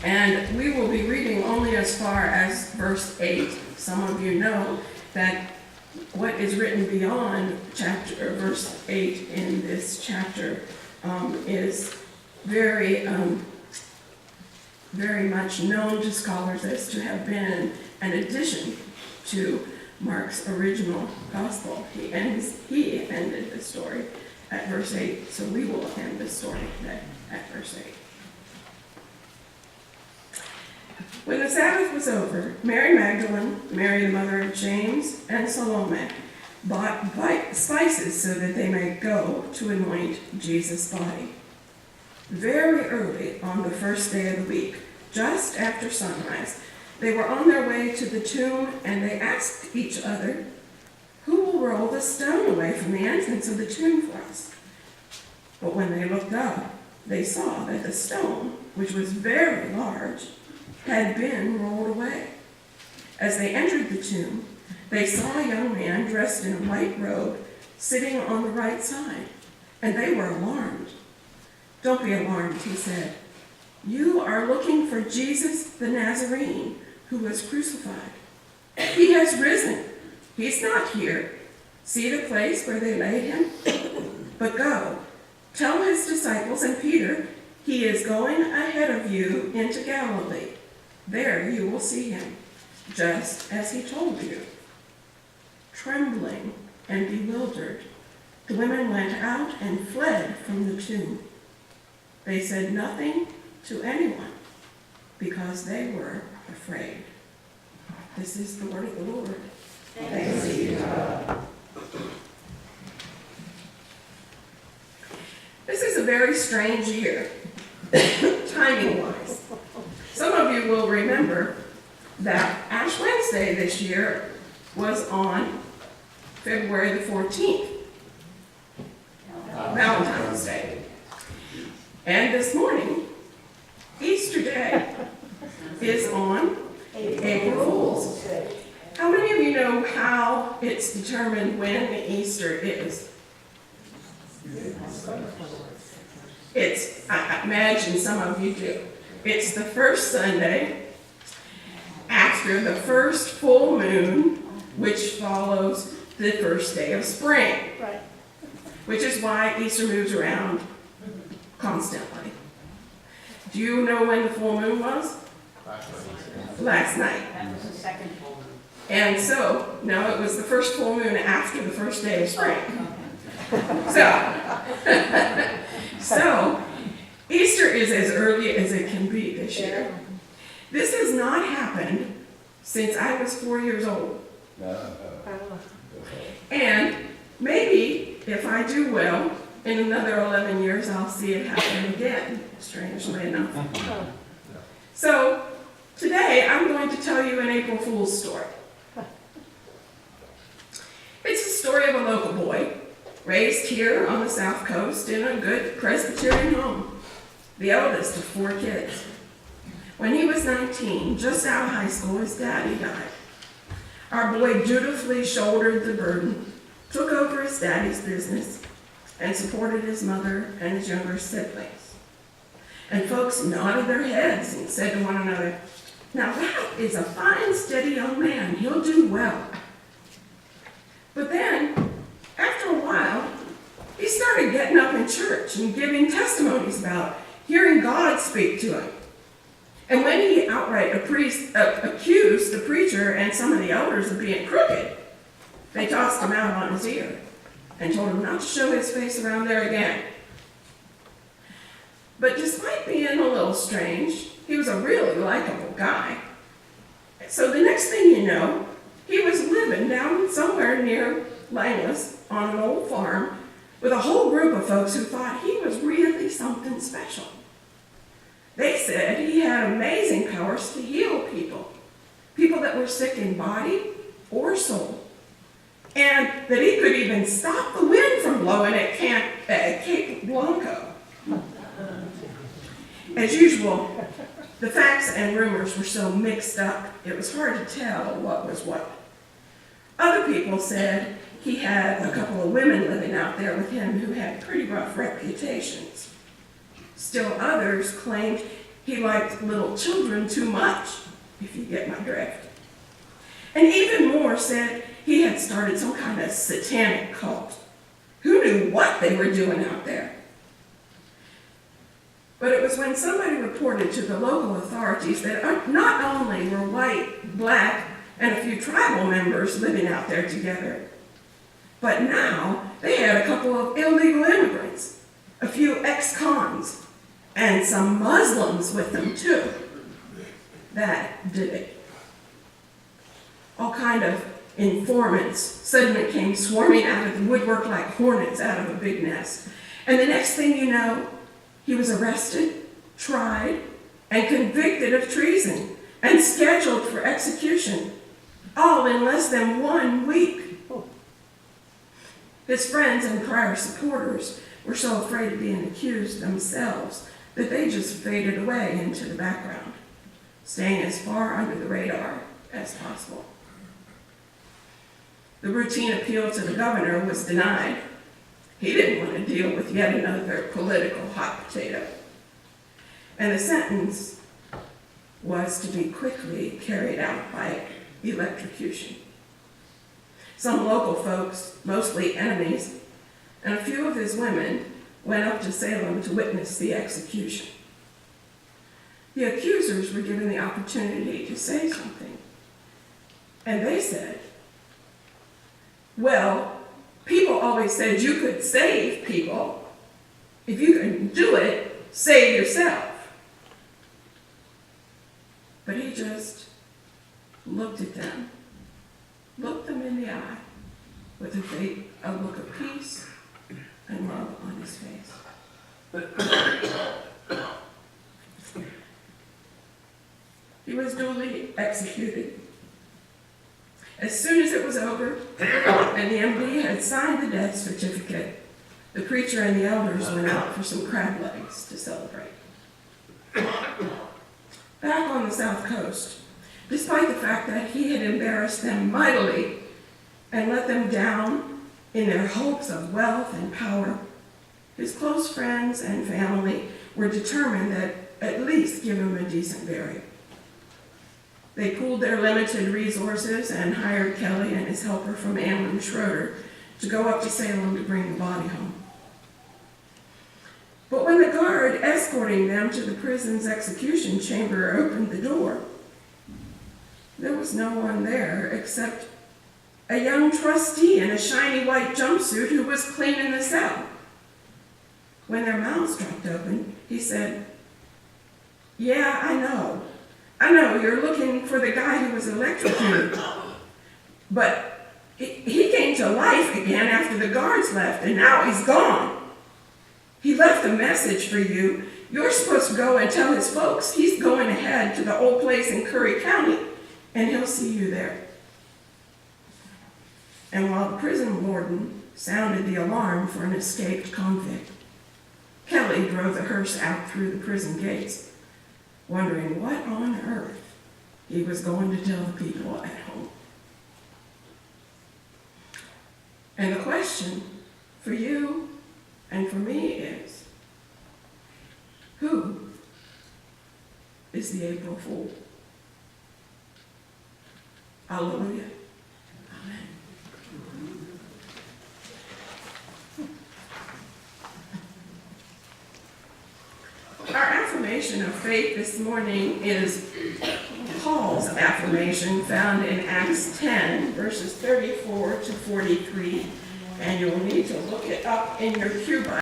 And we will be reading only as far as verse 8. Some of you know that what is written beyond verse 8 in this chapter is very much known to scholars as to have been an addition to Mark's original gospel. He ended the story at verse 8, so we will end the story today at verse 8. When the Sabbath was over, Mary Magdalene, Mary the mother of James, and Salome bought spices so that they might go to anoint Jesus' body. Very early on the first day of the week, just after sunrise, they were on their way to the tomb, and they asked each other, "Who will roll the stone away from the entrance of the tomb for us?" But when they looked up, they saw that the stone, which was very large, had been rolled away. As they entered the tomb, they saw a young man dressed in a white robe sitting on the right side, and they were alarmed. "Don't be alarmed," he said. "You are looking for Jesus the Nazarene, who was crucified. He has risen. He's not here. See the place where they laid him? But go, tell his disciples and Peter, he is going ahead of you into Galilee. There you will see him, just as he told you." Trembling and bewildered, the women went out and fled from the tomb. They said nothing to anyone because they were afraid. This is the word of the Lord. Thanks be to God. This is a very strange year, timing-wise. Some of you will remember that Ash Wednesday this year was on February the 14th, Valentine's Day. And this morning, Easter Day is on April Fool's. How many of you know how it's determined when Easter is? I imagine some of you do. It's the first Sunday after the first full moon, which follows the first day of spring. Right. Which is why Easter moves around constantly. Do you know when the full moon was? Last night. That was the second full moon. And so, no, it was the first full moon after the first day of spring. So, Easter is as early as it can be this year. This has not happened since I was 4 years old. And maybe, if I do well, in another 11 years, I'll see it happen again, strangely enough. So, today, I'm going to tell you an April Fool's story. It's the story of a local boy, raised here on the South Coast in a good Presbyterian home, the eldest of 4 kids. When he was 19, just out of high school, his daddy died. Our boy dutifully shouldered the burden, took over his daddy's business, and supported his mother and his younger siblings. And folks nodded their heads and said to one another, "Now that is a fine, steady young man. He'll do well." But then, after a while, he started getting up in church and giving testimonies about hearing God speak to him. And when he outright accused the preacher and some of the elders of being crooked, they tossed him out on his ear and told him not to show his face around there again. But despite being a little strange, he was a really likable guy. So the next thing you know, he was living down somewhere near Langless on an old farm with a whole group of folks who thought he was really something special. They said he had amazing powers to heal people that were sick in body or soul, and that he could even stop the wind from blowing at Cape Blanco. As usual, the facts and rumors were so mixed up, it was hard to tell what was what. Other people said he had a couple of women living out there with him who had pretty rough reputations. Still others claimed he liked little children too much, if you get my drift. And even more said he had started some kind of satanic cult. Who knew what they were doing out there? But it was when somebody reported to the local authorities that not only were white, black, and a few tribal members living out there together, but now they had a couple of illegal immigrants, a few ex-cons, and some Muslims with them too. That did it. All kind of informants suddenly came swarming out of the woodwork like hornets out of a big nest. And the next thing you know, he was arrested, tried, and convicted of treason, and scheduled for execution, all in less than 1 week. His friends and prior supporters were so afraid of being accused themselves that they just faded away into the background, staying as far under the radar as possible. The routine appeal to the governor was denied. He didn't want to deal with yet another political hot potato. And the sentence was to be quickly carried out by electrocution. Some local folks, mostly enemies, and a few of his women went up to Salem to witness the execution. The accusers were given the opportunity to say something. And they said, well, people always said you could save people. If you can do it, save yourself. But he just looked at them, looked them in the eye with a look of peace and love on his face. He was duly executed. As soon as it was over and the MD had signed the death certificate, the preacher and the elders went out for some crab legs to celebrate. Back on the South Coast, despite the fact that he had embarrassed them mightily and let them down in their hopes of wealth and power, his close friends and family were determined that at least give him a decent burial. They pooled their limited resources and hired Kelly and his helper from Amlin Schroeder to go up to Salem to bring the body home. But when the guard escorting them to the prison's execution chamber opened the door, there was no one there except a young trustee in a shiny white jumpsuit who was cleaning the cell. When their mouths dropped open, he said, "Yeah, I know, you're looking for the guy who was electrocuted. But he came to life again after the guards left, and now he's gone. He left a message for you. You're supposed to go and tell his folks he's going ahead to the old place in Curry County, and he'll see you there." And while the prison warden sounded the alarm for an escaped convict, Kelly drove the hearse out through the prison gates, wondering what on earth he was going to tell the people at home. And the question for you and for me is, who is the April Fool? Hallelujah. Amen. Our affirmation of faith this morning is Paul's affirmation found in Acts 10, verses 34 to 43, and you'll need to look it up in your pew Bible.